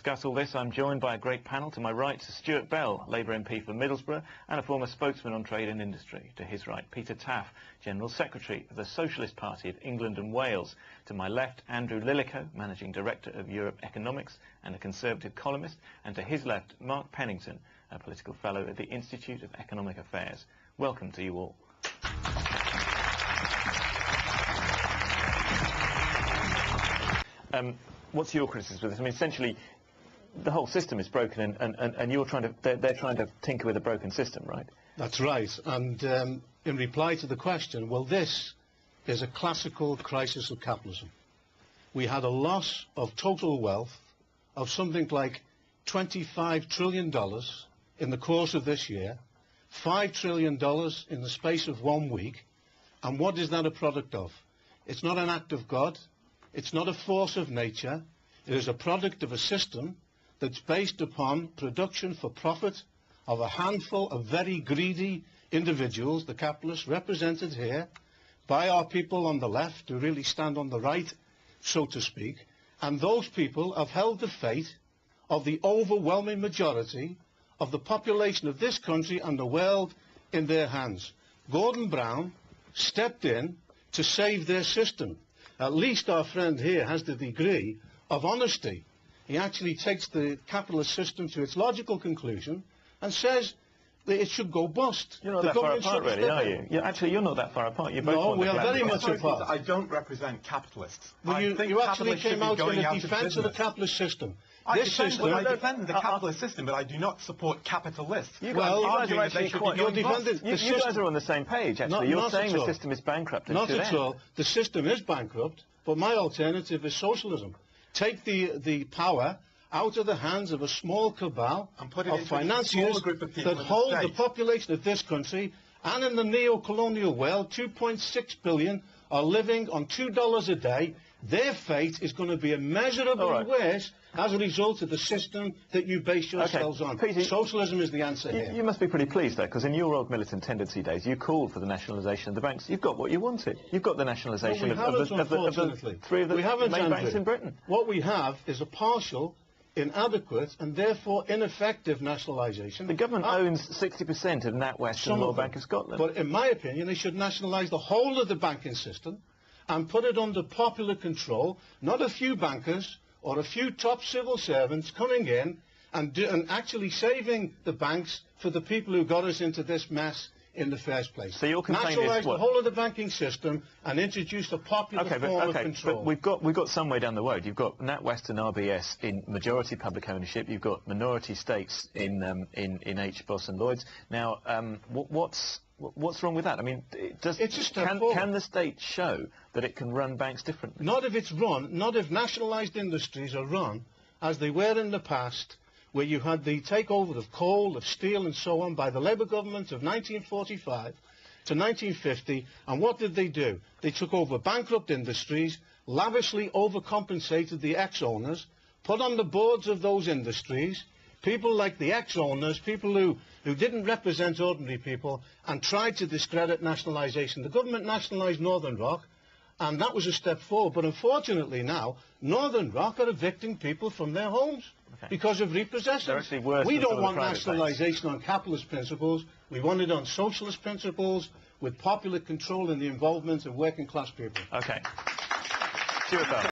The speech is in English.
discuss all this, I'm joined by a great panel. To my right, Stuart Bell, Labour MP for Middlesbrough and a former spokesman on trade and industry. To his right, Peter Taff, General Secretary of the Socialist Party of England and Wales. To my left, Andrew Lillico, Managing Director of Europe Economics and a Conservative columnist. And to his left, Mark Pennington, a Political Fellow at the Institute of Economic Affairs. Welcome to you all. What's your criticism of this? I mean, essentially, the whole system is broken, and you're trying to, they're trying to tinker with a broken system, right? That's right. And in reply to the question, well, this is a classical crisis of capitalism. We had a loss of total wealth of something like $25 trillion in the course of this year, $5 trillion in the space of 1 week. And what is that a product of? It's not an act of God. It's not a force of nature. It is a product of a system that's based upon production for profit of a handful of very greedy individuals, the capitalists represented here by our people on the left, who really stand on the right, so to speak. And those people have held the fate of the overwhelming majority of the population of this country and the world in their hands. Gordon Brown stepped in to save their system. At least our friend here has the degree of honesty. He actually takes the capitalist system to its logical conclusion and says that it should go bust. You're not that far apart, really, are you? Actually, you're not that far apart. You both no, we are very much apart. I don't represent capitalists. Well, you actually came out in a defence of the capitalist system. I defend the capitalist system, but I do not support capitalists. You guys are on the same page, actually. You're saying the system is bankrupt. Not at all. The system is bankrupt, but my alternative is socialism. Take the power out of the hands of a small cabal of financiers that hold the population of this country, and in the neo-colonial world, 2.6 billion are living on $2 a day. Their fate is going to be immeasurably worse as a result of the system that you base yourselves on. Peter, socialism is the answer here. You must be pretty pleased, though, because in your old militant tendency days, you called for the nationalisation of the banks. You've got what you wanted. You've got the nationalisation of the three of the main banks in Britain. What we have is a partial, inadequate and therefore ineffective nationalisation. The government owns 60% of NatWest and Royal Bank of Scotland. But in my opinion, they should nationalise the whole of the banking system and put it under popular control, not a few bankers or a few top civil servants coming in and actually saving the banks for the people who got us into this mess in the first place. So your complaint nationalise the whole of the banking system and introduce a popular form of control. But we've got some way down the road. You've got NatWest and RBS in majority public ownership. You've got minority stakes in HBOS and Lloyds. Now, what's wrong with that? I mean, can the state show that it can run banks differently? Not if it's run, not if nationalised industries are run as they were in the past, where you had the takeover of coal, of steel and so on by the Labour government of 1945 to 1950. And what did they do? They took over bankrupt industries, lavishly overcompensated the ex-owners, put on the boards of those industries people like the ex-owners, people who didn't represent ordinary people, and tried to discredit nationalisation. The government nationalised Northern Rock, and that was a step forward. But unfortunately now, Northern Rock are evicting people from their homes because of repossessions. We don't want nationalisation on capitalist principles. We want it on socialist principles with popular control and the involvement of working class people. Okay. Stuart Bell.